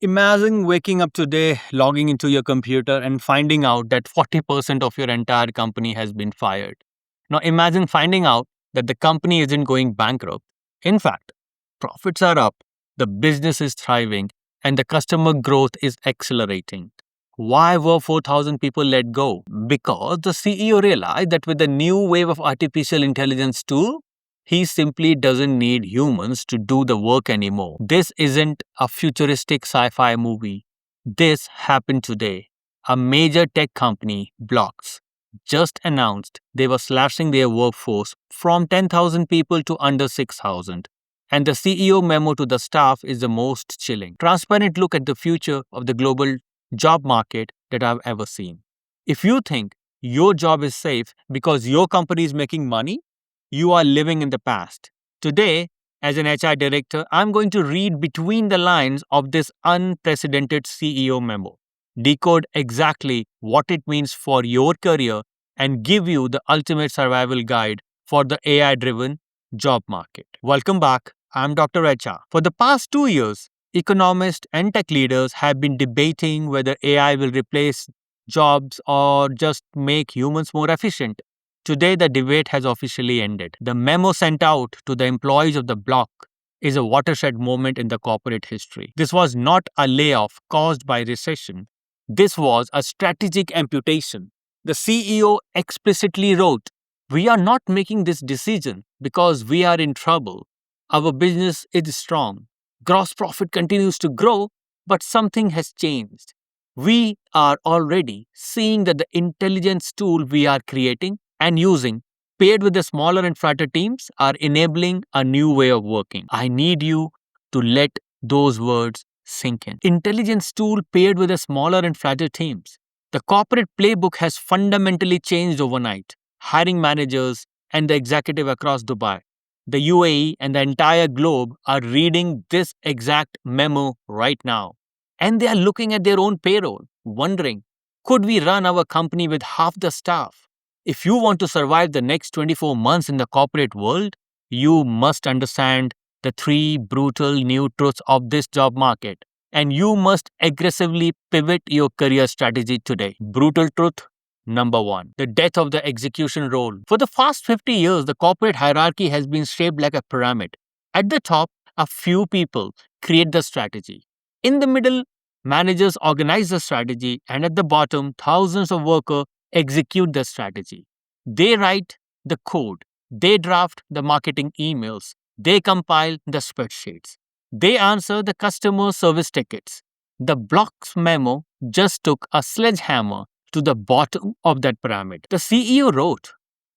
Imagine waking up today, logging into your computer, and finding out that 40% of your entire company has been fired. Now, imagine finding out that the company isn't going bankrupt. In fact, profits are up, the business is thriving, and the customer growth is accelerating. Why were 4,000 people let go? Because the CEO realized that with the new wave of artificial intelligence tool, he simply doesn't need humans to do the work anymore. This isn't a futuristic sci fi movie. This happened today. A major tech company, Blocks, just announced they were slashing their workforce from 10,000 people to under 6,000. And the CEO memo to the staff is the most chilling. Transparent look at the future of the global job market that I've ever seen. If you think your job is safe because your company is making money, you are living in the past. Today, as an HR director, I'm going to read between the lines of this unprecedented CEO memo, decode exactly what it means for your career, and give you the ultimate survival guide for the AI driven job market. Welcome back. I'm Dr. HR. For the past 2 years, economists and tech leaders have been debating whether AI will replace jobs or just make humans more efficient. Today, the debate has officially ended. The memo sent out to the employees of the block is a watershed moment in the corporate history. This was not a layoff caused by recession. This was a strategic amputation. The CEO explicitly wrote, "We are not making this decision because we are in trouble. Our business is strong. Gross profit continues to grow, but something has changed. We are already seeing that the intelligence tool we are creating and using, paired with the smaller and flatter teams, are enabling a new way of working." I need you to let those words sink in. Intelligence tool paired with the smaller and flatter teams. The corporate playbook has fundamentally changed overnight. Hiring managers and the executive across Dubai, the UAE, and the entire globe are reading this exact memo right now. And they are looking at their own payroll, wondering, could we run our company with half the staff? If you want to survive the next 24 months in the corporate world, you must understand the three brutal new truths of this job market. And you must aggressively pivot your career strategy today. Brutal truth number one, the death of the execution role. For the past 50 years, the corporate hierarchy has been shaped like a pyramid. At the top, a few people create the strategy. In the middle, managers organize the strategy, and at the bottom, thousands of workers execute the strategy. They write the code, they draft the marketing emails, they compile the spreadsheets, they answer the customer service tickets. The blocks memo just took a sledgehammer to the bottom of that pyramid. The CEO wrote,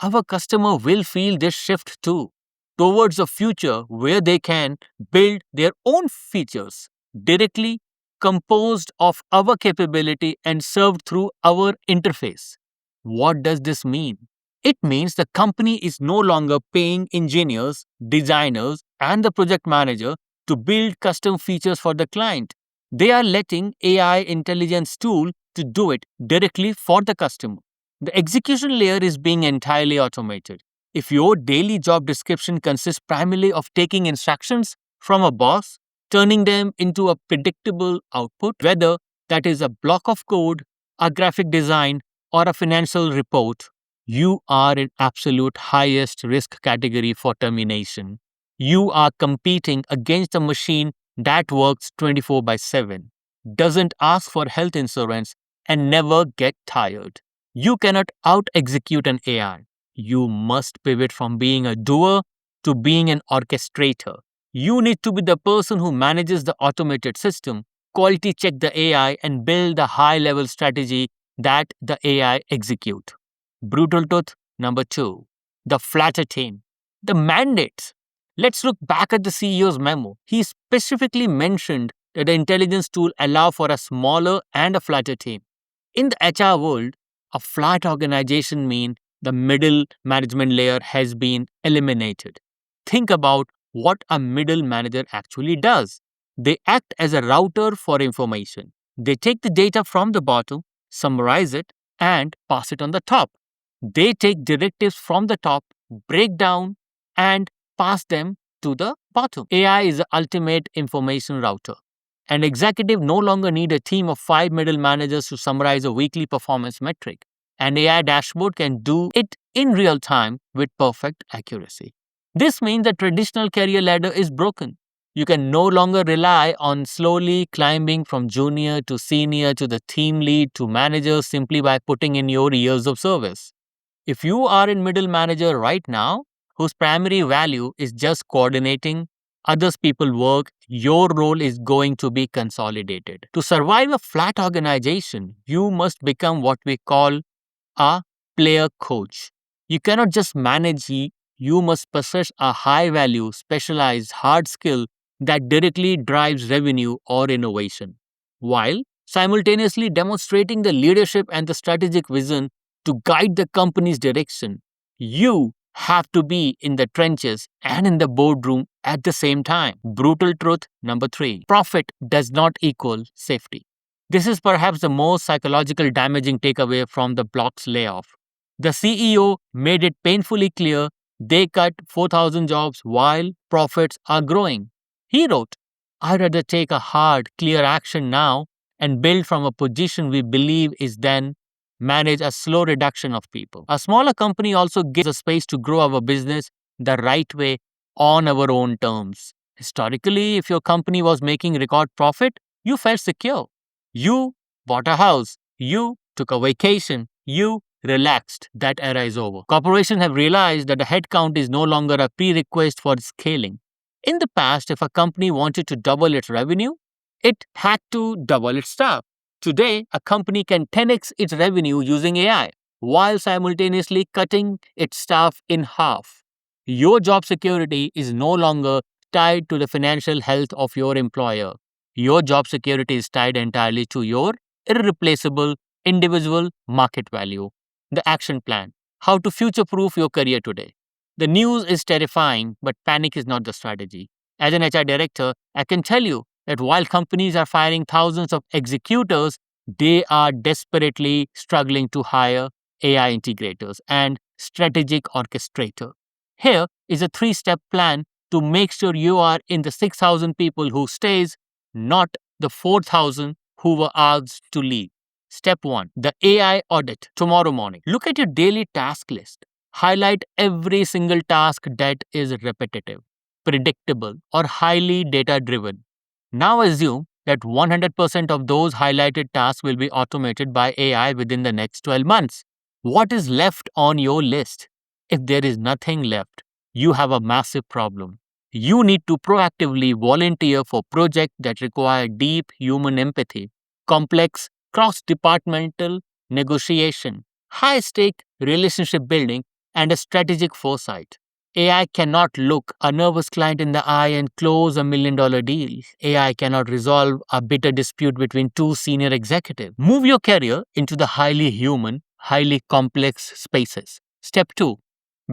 "Our customer will feel this shift too, towards a future where they can build their own features directly composed of our capability and served through our interface." What does this mean? It means the company is no longer paying engineers, designers, and the project manager to build custom features for the client. They are letting AI intelligence tool to do it directly for the customer. The execution layer is being entirely automated. If your daily job description consists primarily of taking instructions from a boss, turning them into a predictable output, whether that is a block of code, a graphic design, or a financial report, you are in absolute highest risk category for termination. You are competing against a machine that works 24 by 7, doesn't ask for health insurance, and never get tired. You cannot out execute an AI. You must pivot from being a doer to being an orchestrator. You need to be the person who manages the automated system, quality check the AI, and build the high level strategy that the AI execute. Brutal truth number two, the flatter team. The mandates. Let's look back at the CEO's memo. He specifically mentioned that the intelligence tool allow for a smaller and a flatter team. In the HR world, a flat organization means the middle management layer has been eliminated. Think about what a middle manager actually does. They act as a router for information. They take the data from the bottom, summarize it, and pass it on the top. They take directives from the top, break down, and pass them to the bottom. AI is the ultimate information router. An executive no longer need a team of 5 middle managers to summarize a weekly performance metric. An AI dashboard can do it in real time with perfect accuracy. This means the traditional career ladder is broken. You can no longer rely on slowly climbing from junior to senior to the team lead to manager simply by putting in your years of service. If you are in middle manager right now, whose primary value is just coordinating others people work, your role is going to be consolidated. To survive a flat organization, you must become what we call a player coach. You cannot just manage, you must possess a high value, specialized, hard skill that directly drives revenue or innovation, while simultaneously demonstrating the leadership and the strategic vision to guide the company's direction. You have to be in the trenches and in the boardroom at the same time. Brutal truth number 3: profit does not equal safety. This is perhaps the most psychological damaging takeaway from the block's layoff. The CEO made it painfully clear they cut 4,000 jobs while profits are growing. He wrote, I'd rather take a hard, clear action now and build from a position we believe is then manage a slow reduction of people. A smaller company also gives us space to grow our business the right way on our own terms. Historically, if your company was making record profit, you felt secure. You bought a house. You took a vacation. You relaxed. That era is over. Corporations have realized that the headcount is no longer a prerequisite for scaling. In the past, if a company wanted to double its revenue, it had to double its staff. Today, a company can 10x its revenue using AI while simultaneously cutting its staff in half. Your job security is no longer tied to the financial health of your employer. Your job security is tied entirely to your irreplaceable individual market value. The action plan: how to future proof your career today. The news is terrifying, but panic is not the strategy. As an HR director, I can tell you that while companies are firing thousands of executors, they are desperately struggling to hire AI integrators and strategic orchestrator. Here is a 3-step plan to make sure you are in the 6,000 people who stays, not the 4,000 who were asked to leave. Step 1: the AI audit. Tomorrow morning, look at your daily task list. Highlight every single task that is repetitive, predictable, or highly data driven. Now assume that 100% of those highlighted tasks will be automated by AI within the next 12 months. What is left on your list? If there is nothing left, you have a massive problem. You need to proactively volunteer for projects that require deep human empathy, complex cross-departmental negotiation, high-stake relationship building, and a strategic foresight. AI cannot look a nervous client in the eye and close $1 million deal. AI cannot resolve a bitter dispute between two senior executives. Move your career into the highly human, highly complex spaces. Step 2: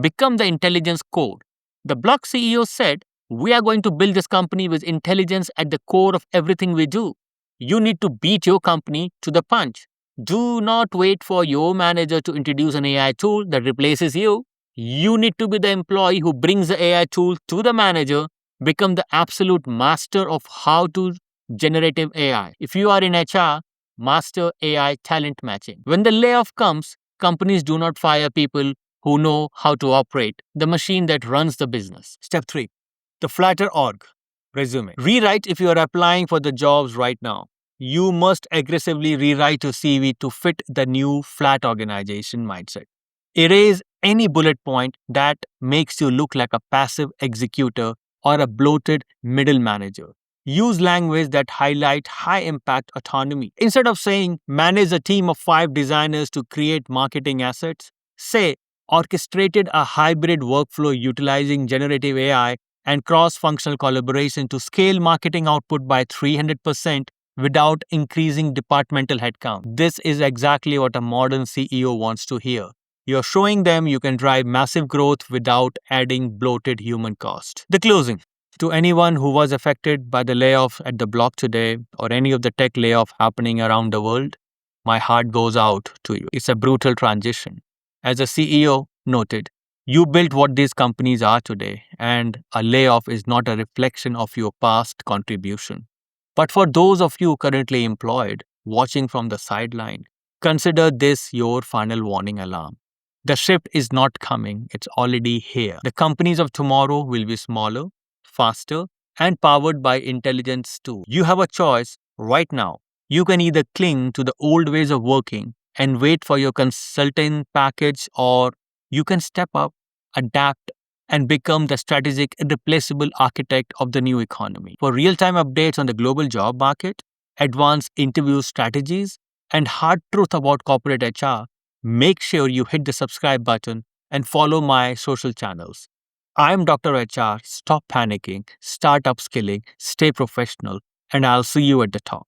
become the intelligence core. The Block CEO said, we are going to build this company with intelligence at the core of everything we do. You need to beat your company to the punch. Do not wait for your manager to introduce an AI tool that replaces you. You need to be the employee who brings the AI tool to the manager, become the absolute master of how to generative AI. If you are in HR, master AI talent matching. When the layoff comes, companies do not fire people who know how to operate the machine that runs the business. Step 3: the flatter org. Resume. Rewrite if you are applying for the jobs right now. You must aggressively rewrite your CV to fit the new flat organization mindset. Erase any bullet point that makes you look like a passive executor or a bloated middle manager. Use language that highlight high impact autonomy. Instead of saying manage a team of 5 designers to create marketing assets, say orchestrated a hybrid workflow utilizing generative AI and cross-functional collaboration to scale marketing output by 300% without increasing departmental headcount. This is exactly what a modern CEO wants to hear. You're showing them you can drive massive growth without adding bloated human cost. The closing. To anyone who was affected by the layoff at the block today or any of the tech layoff happening around the world, my heart goes out to you. It's a brutal transition. As a CEO noted, you built what these companies are today, and a layoff is not a reflection of your past contribution. But for those of you currently employed, watching from the sideline, consider this your final warning alarm. The shift is not coming, it's already here. The companies of tomorrow will be smaller, faster, and powered by intelligence too. You have a choice right now. You can either cling to the old ways of working and wait for your consulting package, or you can step up, adapt, and become the strategic, irreplaceable architect of the new economy. For real time updates on the global job market, advanced interview strategies, and hard truth about corporate HR, make sure you hit the subscribe button and follow my social channels. I'm Dr. HR. Stop panicking, start upskilling, stay professional, and I'll see you at the top.